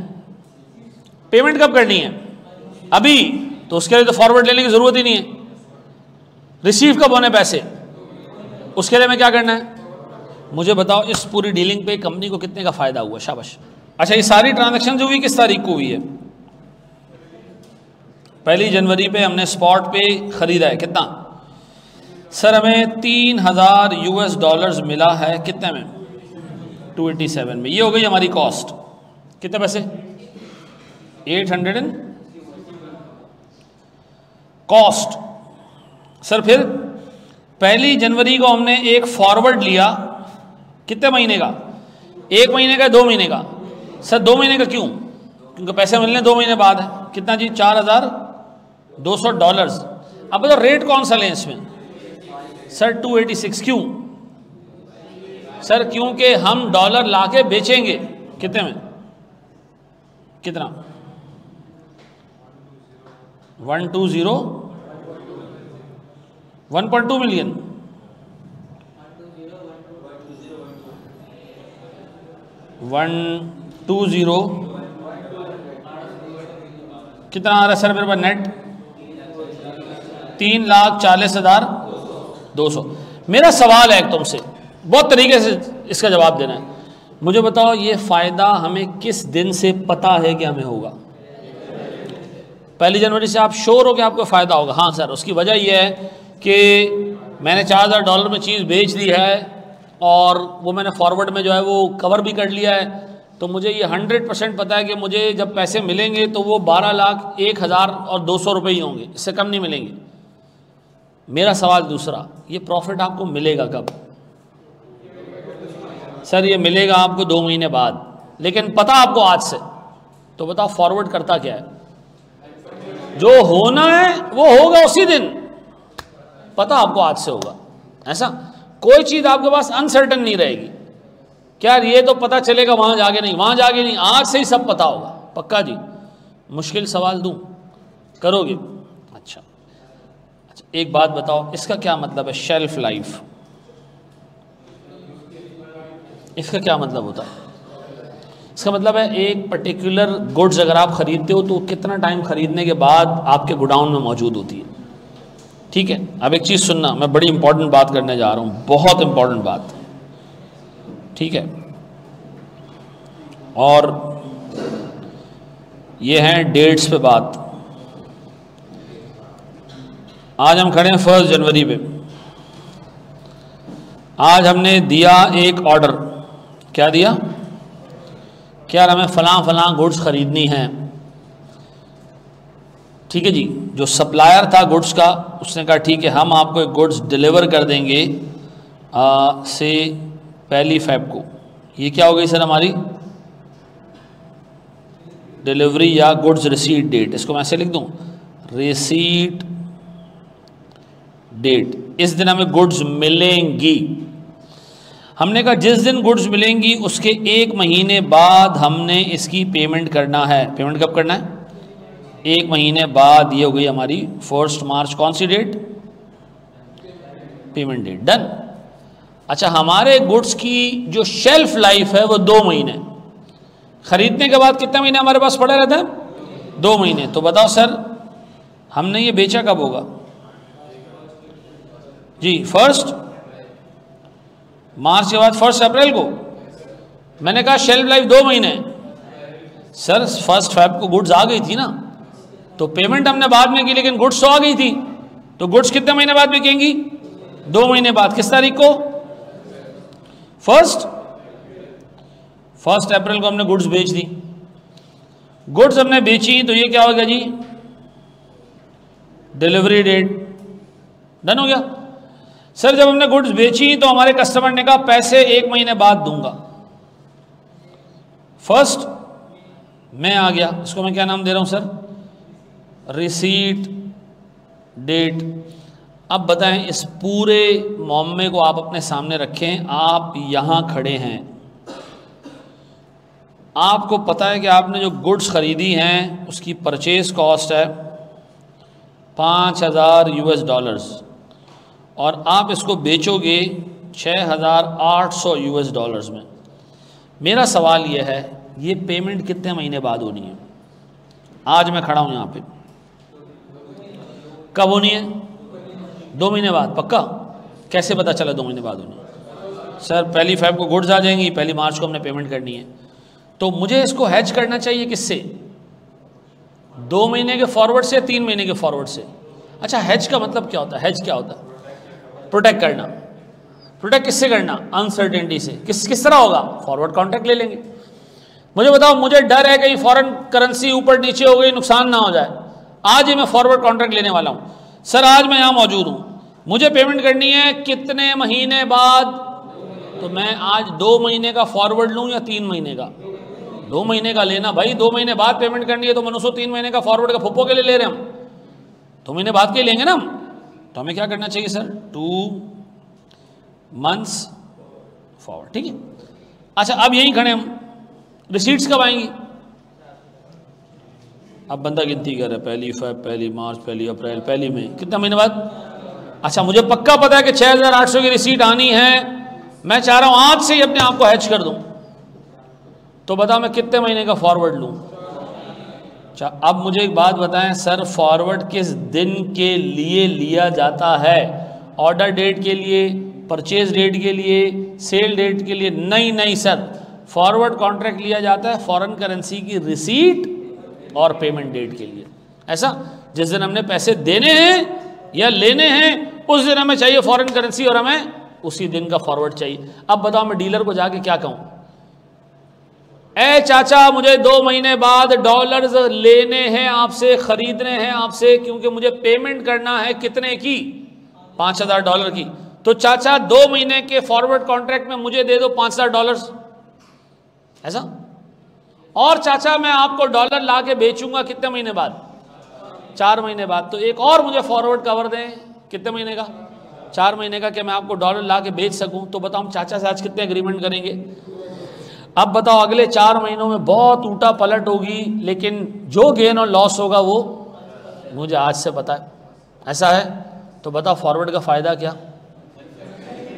पेमेंट कब करनी है? अभी, तो उसके लिए तो फॉरवर्ड लेने की जरूरत ही नहीं है। रिसीव कब होने पैसे? उसके लिए मैं क्या करना है? मुझे बताओ इस पूरी डीलिंग पे कंपनी को कितने का फायदा हुआ? शाबाश। अच्छा ये सारी ट्रांजैक्शन जो हुई किस तारीख को हुई है? 1 जनवरी पे हमने स्पॉट पे खरीदा है, कितना? सर हमें 3000 US डॉलर्स मिला है कितने में? 287 में। ये हो गई हमारी कॉस्ट। कितने पैसे? 800 कॉस्ट। सर फिर 1 जनवरी को हमने एक फॉरवर्ड लिया, कितने महीने का? 1 महीने का, 2 महीने का? सर 2 महीने का क्यों? क्योंकि पैसे मिलने 2 महीने बाद है। कितना जी? 4200 डॉलर्स। अब बताओ रेट कौन सा लें इसमें? सर 286। क्यों? सर क्योंकि हम डॉलर लाके बेचेंगे। कितने में? कितना? 120 1.2 मिलियन। कितना आ रहा है सर मेरे पास नेट? 3,40,200। मेरा सवाल है तुमसे, बहुत तरीके से इसका जवाब देना है। मुझे बताओ ये फ़ायदा हमें किस दिन से पता है कि हमें होगा? 1 जनवरी से आप श्योर हो कि आपको फ़ायदा होगा? हाँ सर, उसकी वजह यह है कि मैंने 4000 डॉलर में चीज़ बेच दी है और वो मैंने फॉरवर्ड में जो है वो कवर भी कर लिया है, तो मुझे ये 100% पता है कि मुझे जब पैसे मिलेंगे तो वो 12,01,200 रुपये ही होंगे, इससे कम नहीं मिलेंगे। मेरा सवाल दूसरा, ये प्रॉफिट आपको मिलेगा कब? सर ये मिलेगा आपको 2 महीने बाद, लेकिन पता आपको आज से। तो बताओ फॉरवर्ड करता क्या है? जो होना है वो होगा उसी दिन, पता आपको आज से होगा। ऐसा कोई चीज़ आपके पास अनसर्टन नहीं रहेगी क्या ये तो पता चलेगा वहाँ जाके नहीं, वहाँ जाके नहीं, आज से ही सब पता होगा। पक्का जी? मुश्किल सवाल दूँ, करोगे? अच्छा, एक बात बताओ, इसका क्या मतलब है शेल्फ लाइफ? इसका क्या मतलब होता है? इसका मतलब है एक पर्टिकुलर गुड्स अगर आप ख़रीदते हो तो कितना टाइम ख़रीदने के बाद आपके गोडाउन में मौजूद होती है। ठीक है, अब एक चीज़ सुनना, मैं बड़ी इंपॉर्टेंट बात करने जा रहा हूँ, बहुत इंपॉर्टेंट बात। ठीक है, और ये हैं डेट्स पे बात। आज हम खड़े हैं 1 जनवरी पे। आज हमने दिया एक ऑर्डर। क्या दिया? क्या हमें फलां गुड्स ख़रीदनी है। ठीक है जी, जो सप्लायर था गुड्स का उसने कहा ठीक है हम आपको एक गुड्स डिलीवर कर देंगे से 1 फ़रवरी को। ये क्या हो गई सर हमारी डिलीवरी या गुड्स रिसीट डेट। इसको मैं ऐसे लिख दूं, रिसीट डेट। इस दिन हमें गुड्स मिलेंगी। हमने कहा जिस दिन गुड्स मिलेंगी उसके 1 महीने बाद हमने इसकी पेमेंट करना है। पेमेंट कब करना है? 1 महीने बाद। ये हो गई हमारी 1 मार्च। कौन सी डेट? Payment date. डन। अच्छा, हमारे गुड्स की जो शेल्फ लाइफ है वो 2 महीने। खरीदने के बाद कितने महीने हमारे पास पड़ा रहता है? 2 महीने। तो बताओ सर हमने ये बेचा कब होगा जी? 1 मार्च के बाद 1 अप्रैल को। मैंने कहा शेल्फ लाइफ 2 महीने। सर 1 फ़रवरी को गुड्स आ गई थी ना, तो पेमेंट हमने बाद में की लेकिन गुड्स तो आ गई थी। तो गुड्स कितने महीने बाद बिकेंगी? 2 महीने बाद। किस तारीख को? 1 अप्रैल को हमने गुड्स बेच दी। गुड्स हमने बेची तो ये क्या हो गया जी? Delivery date. डन हो गया। सर जब हमने गुड्स बेची तो हमारे कस्टमर ने कहा पैसे 1 महीने बाद दूंगा। 1 मैं आ गया, इसको मैं क्या नाम दे रहा हूं सर? Receipt date. अब बताएं इस पूरे मामले को आप अपने सामने रखें। आप यहां खड़े हैं, आपको पता है कि आपने जो गुड्स ख़रीदी हैं उसकी परचेज कॉस्ट है 5,000 US डॉलर्स और आप इसको बेचोगे 6,800 US डॉलर्स में। मेरा सवाल यह है ये पेमेंट कितने महीने बाद होनी है? आज मैं खड़ा हूं यहाँ पे, कब होनी है? 2 महीने बाद। पक्का? कैसे पता चला 2 महीने बाद होनी है? सर 1 फ़रवरी को गुड्स आ जाएंगी, 1 मार्च को हमने पेमेंट करनी है। तो मुझे इसको हैज करना चाहिए किससे? 2 महीने के फॉरवर्ड से, 3 महीने के फॉरवर्ड से? अच्छा, हैज का मतलब क्या होता है? हैज क्या होता है? प्रोटेक्ट करना। प्रोटेक्ट किससे करना? अनसर्टेनिटी से। किस तरह होगा? फॉरवर्ड कॉन्ट्रैक्ट ले लेंगे। मुझे बताओ, मुझे डर है कहीं फॉरेन करेंसी ऊपर नीचे हो गई, नुकसान ना हो जाए, आज ही मैं फॉरवर्ड कॉन्ट्रैक्ट लेने वाला हूं। सर आज मैं यहां मौजूद हूं, मुझे पेमेंट करनी है कितने महीने बाद? तो मैं आज 2 महीने का फॉरवर्ड लूं या 3 महीने का? 2 महीने का लेना भाई, 2 महीने बाद पेमेंट करनी है तो मनुष्य 3 महीने का फॉरवर्ड का फुप्पो के लिए ले रहे हम, 2 महीने बाद के लेंगे ना हम। तो हमें क्या करना चाहिए सर? 2 मंथ्स फॉरवर्ड, ठीक है। अच्छा अब यहीं खड़े हम, रिसीट्स कब आएंगी? अब बंदा गिनती कर रहा है, 1 फ़रवरी, 1 मार्च, 1 अप्रैल, 1 मई, कितना महीने बाद? अच्छा मुझे पक्का पता है कि 6,800 की रिसीट आनी है, मैं चाह रहा हूं आज से ही अपने आप को हैच कर दूं, तो बताओ मैं कितने महीने का फॉरवर्ड लूं? अच्छा अब मुझे एक बात बताएं सर, फॉरवर्ड किस दिन के लिए लिया जाता है? ऑर्डर डेट के लिए, परचेज डेट के लिए, सेल डेट के लिए? नहीं सर, फॉरवर्ड कॉन्ट्रैक्ट लिया जाता है फॉरेन करेंसी की रिसीट और पेमेंट डेट के लिए। ऐसा जिस दिन हमने पैसे देने हैं या लेने हैं उस दिन हमें चाहिए फॉरेन करेंसी और हमें उसी दिन का फॉरवर्ड चाहिए। अब बताओ मैं डीलर को जाके क्या कहूं? ए चाचा मुझे 2 महीने बाद डॉलर्स लेने हैं आपसे, खरीदने हैं आपसे, क्योंकि मुझे पेमेंट करना है कितने की? $5,000 की। तो चाचा 2 महीने के फॉरवर्ड कॉन्ट्रैक्ट में मुझे दे दो $5,000, ऐसा? और चाचा मैं आपको डॉलर ला के बेचूंगा कितने महीने बाद? 4 महीने बाद। तो एक और मुझे फॉरवर्ड कवर दें, कितने महीने का? 4 महीने का, कि मैं आपको डॉलर ला के बेच सकूं। तो बताओ हम चाचा से आज कितने एग्रीमेंट करेंगे? अब बताओ अगले 4 महीनों में बहुत उल्टा पलट होगी, लेकिन जो गेन और लॉस होगा वो मुझे आज से पता है। ऐसा है? तो बताओ फॉरवर्ड का फ़ायदा क्या?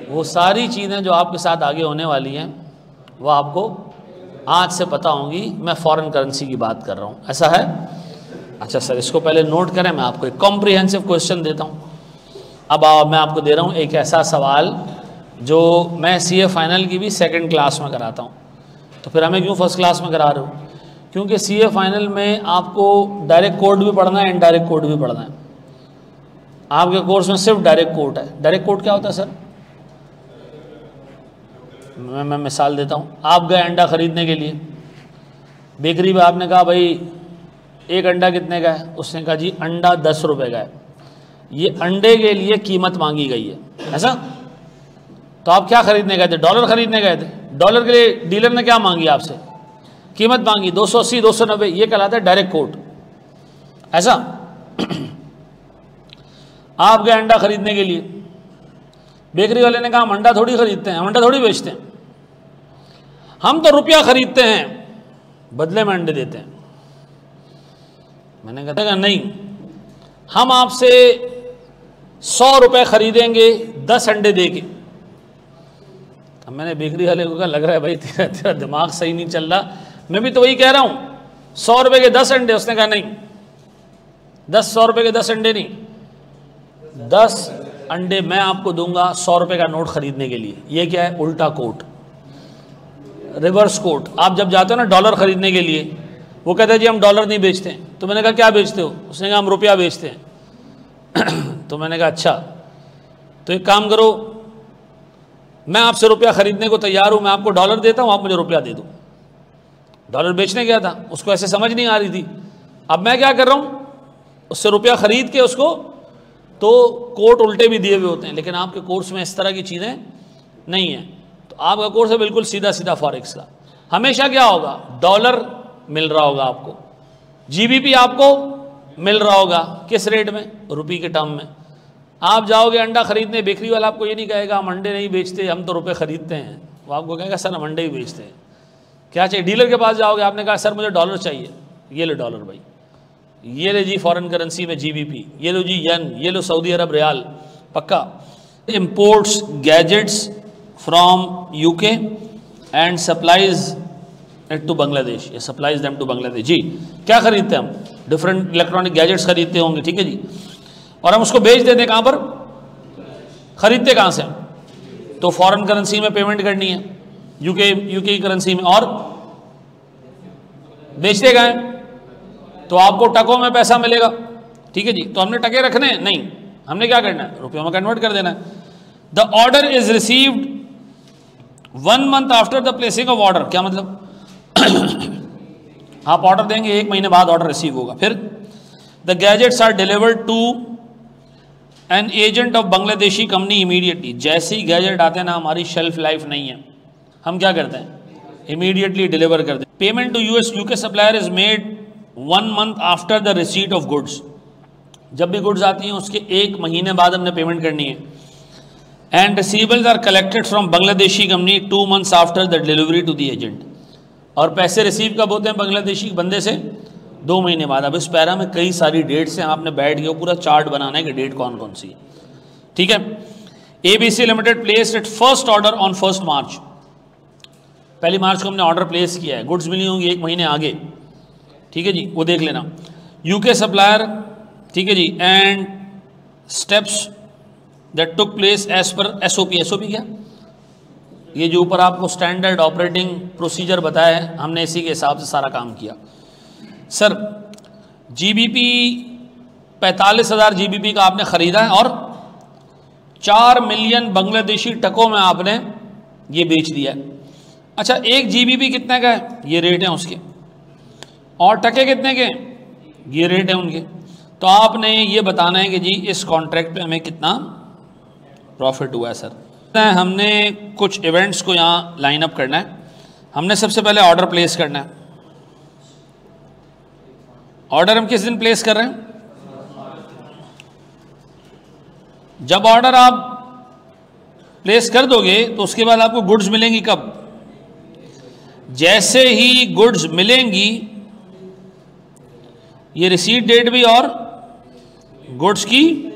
वो सारी चीज़ें जो आपके साथ आगे होने वाली हैं वो आपको आज से पता होंगी। मैं फॉरेन करेंसी की बात कर रहा हूँ, ऐसा है? अच्छा सर इसको पहले नोट करें, मैं आपको एक कॉम्प्रिहेंसिव क्वेश्चन देता हूँ। अब मैं आपको दे रहा हूँ एक ऐसा सवाल जो मैं CA फाइनल की भी 2nd क्लास में कराता हूँ। तो फिर हमें क्यों 1st क्लास में करा रहे हो? क्योंकि CA फाइनल में आपको डायरेक्ट कोड भी पढ़ना है, इनडायरेक्ट कोड भी पढ़ना है। आपके कोर्स में सिर्फ डायरेक्ट कोड है। डायरेक्ट कोड क्या होता है सर? मैं मिसाल देता हूँ। आप गए अंडा ख़रीदने के लिए, बेकरी में आपने कहा भाई एक अंडा कितने का है? उसने कहा जी अंडा 10 रुपये का है। ये अंडे के लिए कीमत मांगी गई है, ऐसा? तो आप क्या खरीदने गए थे? डॉलर खरीदने गए थे। डॉलर के लिए डीलर ने क्या मांगी आपसे? कीमत मांगी 280, 290, ये कहलाता है डायरेक्ट कोट, ऐसा? आप गए अंडा खरीदने के लिए, बेकरी वाले ने कहा हम अंडा थोड़ी खरीदते हैं, हम अंडा थोड़ी बेचते हैं, हम तो रुपया खरीदते हैं, बदले में अंडे देते हैं। मैंने कहा नहीं, हम आपसे 100 रुपये खरीदेंगे 10 अंडे दे के। अब मैंने बेकरी वाले को कहा लग रहा है भाई तेरा दिमाग सही नहीं चल रहा, मैं भी तो वही कह रहा हूँ, 100 रुपये के 10 अंडे। उसने कहा नहीं, 100 रुपये के 10 अंडे नहीं, 10 अंडे मैं आपको दूंगा 100 रुपये का नोट खरीदने के लिए। ये क्या है? उल्टा कोट, रिवर्स कोट। आप जब जाते हो ना डॉलर खरीदने के लिए, वो कहते हैं जी हम डॉलर नहीं बेचते हैं। तो मैंने कहा क्या बेचते हो? उसने कहा हम रुपया बेचते हैं। तो मैंने कहा अच्छा, तो एक काम करो, मैं आपसे रुपया खरीदने को तैयार हूँ, मैं आपको डॉलर देता हूँ, आप मुझे रुपया दे दो। डॉलर बेचने गया था, उसको ऐसे समझ नहीं आ रही थी। अब मैं क्या कर रहा हूँ, उससे रुपया खरीद के उसको, तो कोट उल्टे भी दिए हुए होते हैं, लेकिन आपके कोर्स में इस तरह की चीज़ें नहीं है। तो आपका कोर्स है बिल्कुल सीधा सीधा फॉरेक्स का। हमेशा क्या होगा? डॉलर मिल रहा होगा आपको, GBP आपको मिल रहा होगा, किस रेट में? रुपये के टर्म में। आप जाओगे अंडा खरीदने, बेकरी वाला आपको ये नहीं कहेगा हम अंडे नहीं बेचते, हम तो रुपए खरीदते हैं। वो आपको कहेगा सर हम अंडे ही बेचते हैं। क्या चाहिए? डीलर के पास जाओगे, आपने कहा सर मुझे डॉलर चाहिए, ये लो डॉलर भाई, ये ले जी फॉरेन करेंसी में GBP, ये लो जी यन, ये लो सऊदी अरब रियाल, पक्का। Imports gadgets from UK and supplies to Bangladesh, ये सप्लाइज देम टू बांग्लादेश। जी क्या खरीदते हैं हम? डिफरेंट इलेक्ट्रॉनिक गैजेट्स खरीदते होंगे, ठीक है जी, और हम उसको बेच देते हैं कहाँ पर? खरीदते कहाँ से? तो फॉरेन करेंसी में पेमेंट करनी है, UK की करेंसी में, और बेचते कहाँ हैं? तो आपको टकों में पैसा मिलेगा, ठीक है जी। तो हमने टके रखने हैं? नहीं, हमने क्या करना है? रुपयों में कन्वर्ट कर देना है। The order is received 1 month after the placing of order. क्या मतलब? आप ऑर्डर देंगे, 1 महीने बाद ऑर्डर रिसीव होगा। फिर the gadgets are delivered to an agent of Bangladeshi company immediately. जैसे ही गैजेट आते हैं ना, हमारी शेल्फ लाइफ नहीं है, हम क्या करते हैं? इमीडिएटली डिलीवर कर दें। Payment to UK supplier is made 1 month after the receipt of goods. जब भी गुड्स आती हैं उसके 1 महीने बाद हमने पेमेंट करनी है। And receivables are collected from Bangladeshi company 2 months after the delivery to the agent. और पैसे रिसीव कब होते हैं बांग्लादेशी बंदे से? 2 महीने बाद। अब इस पैरा में कई सारी डेट्स हैं, आपने बैठ के पूरा चार्ट बनाना है कि डेट कौन कौन सी है। ठीक है। ABC limited placed it first order on 1 March। 1 मार्च को हमने ऑर्डर प्लेस किया है, गुड्स मिली होंगी 1 महीने आगे। ठीक है जी, वो देख लेना। यूके सप्लायर, ठीक है जी, and steps that took place as per SOP। SOP क्या? ये जो ऊपर आपको स्टैंडर्ड ऑपरेटिंग प्रोसीजर बताया है, हमने इसी के हिसाब से सारा काम किया। सर GBP 45,000 GBP का आपने ख़रीदा है और 4 मिलियन बांग्लादेशी टकों में आपने ये बेच दिया है। अच्छा, 1 GBP कितने का है? ये रेट है उसके। और टके कितने के? ये रेट है उनके। तो आपने ये बताना है कि जी इस कॉन्ट्रैक्ट पे हमें कितना प्रॉफिट हुआ है। सर हमने कुछ इवेंट्स को यहाँ लाइन अप करना है। हमने सबसे पहले ऑर्डर प्लेस करना है। ऑर्डर हम किस दिन प्लेस कर रहे हैं? जब ऑर्डर आप प्लेस कर दोगे तो उसके बाद आपको गुड्स मिलेंगी कब? जैसे ही गुड्स मिलेंगी, ये रिसीट डेट भी और गुड्स की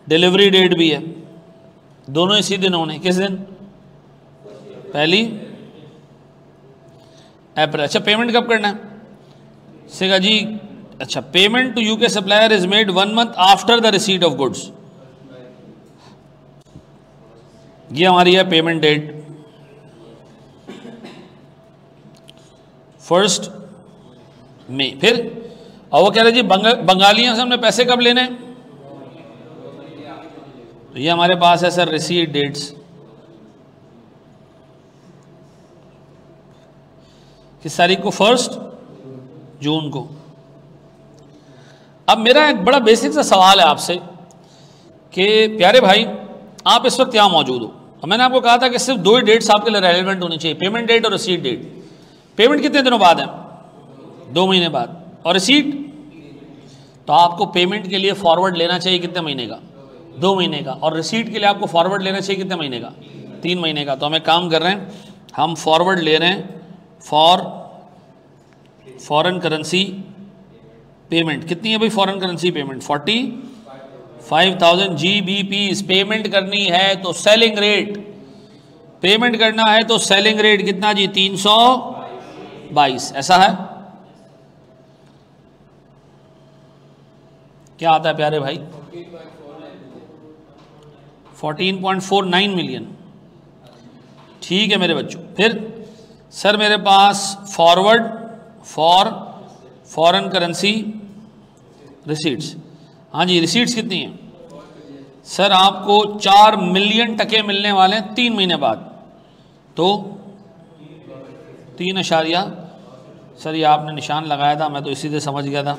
डिलीवरी डेट भी है, दोनों इसी दिन होने। किस दिन? 1 अप्रैल। अच्छा, पेमेंट कब करना है? सेगा जी, अच्छा, payment to UK supplier is made 1 month after the receipt of goods. ये हमारी है पेमेंट डेट 1 मई। फिर और वो कह रहे जी बंगालियों से हमने पैसे कब लेने? तो ये हमारे पास है सर रिसीट डेट्स। किस तारीख को? 1 जून को। अब मेरा एक बड़ा बेसिक सा सवाल है आपसे कि प्यारे भाई, आप इस वक्त यहाँ मौजूद हो और मैंने आपको कहा था कि सिर्फ 2 ही डेट्स आपके लिए रेलेवेंट होनी चाहिए, पेमेंट डेट और रिसीट डेट। पेमेंट कितने दिनों बाद है? 2 महीने बाद। और रिसीट? तो आपको पेमेंट के लिए फॉरवर्ड लेना चाहिए कितने महीने का? 2 महीने का। और रिसीट के लिए आपको फॉरवर्ड लेना चाहिए कितने महीने का? 3 महीने का। तो हम एक काम कर रहे हैं, हम फॉरवर्ड ले रहे हैं फॉर फॉरेन करेंसी पेमेंट। कितनी है भाई foreign currency payment? 45,000 GBP payment करनी है। तो सेलिंग रेट, पेमेंट करना है तो सेलिंग रेट कितना जी? 322। ऐसा है? क्या आता है प्यारे भाई? 14.49 मिलियन। ठीक है मेरे बच्चों। फिर सर मेरे पास forward for foreign currency receipts. हाँ जी, रिसीट्स कितनी हैं? सर आपको 4 मिलियन टके मिलने वाले हैं 3 महीने बाद। तो 3 अशारिया, सर ये आपने निशान लगाया था, मैं तो इसी से समझ गया था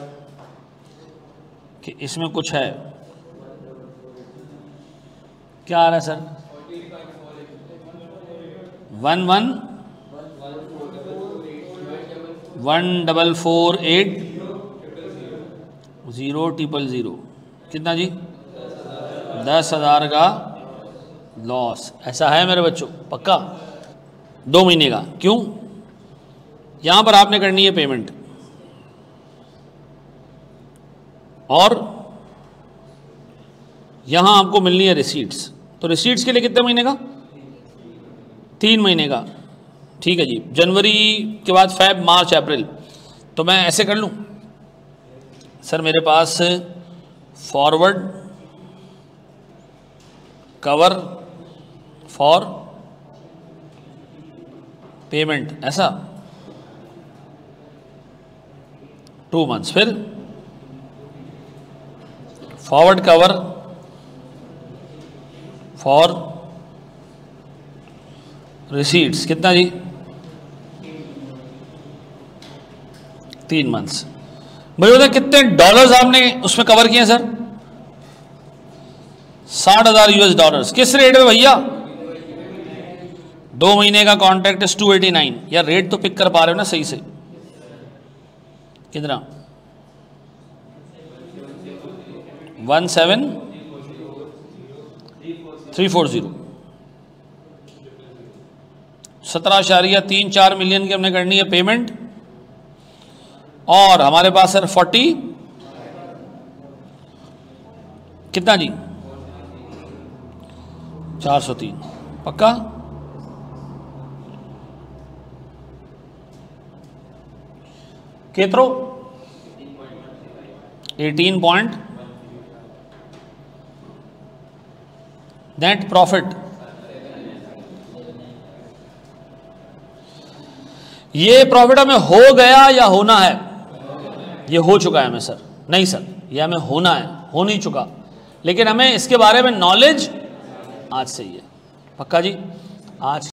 कि इसमें कुछ है। क्या आ रहा है सर? 1,1,448,000 कितना जी? 10,000 का लॉस। ऐसा है मेरे बच्चों? पक्का? 2 महीने का। क्यों? यहां पर आपने करनी है पेमेंट और यहां आपको मिलनी है रिसीट्स। तो रिसीट्स के लिए कितने महीने का? 3 महीने का। ठीक है जी। जनवरी के बाद फेब, मार्च, अप्रैल। तो मैं ऐसे कर लूं सर, मेरे पास फॉरवर्ड कवर फॉर पेमेंट, ऐसा 2 months। फिर फॉरवर्ड कवर फॉर रिसीट्स कितना जी? 3 मंथ्स। भाई बताए कितने डॉलर्स आपने उसमें कवर किए सर? 60,000 US dollars. किस रेट में भैया? 2 महीने का कॉन्ट्रैक्ट इज 289। यार रेट तो पिक कर पा रहे हो ना सही से? कितना? 17340। 17.34 मिलियन की हमने करनी है पेमेंट, और हमारे पास सर 40 कितना जी? 403 पक्का? केत्रो 18 पॉइंट नेट प्रॉफिट। ये प्रॉफिट हमें हो गया या होना है? ये हो चुका है हमें सर। नहीं सर, ये हमें होना है, हो नहीं चुका, लेकिन हमें इसके बारे में नॉलेज आज से ही है। पक्का जी? आज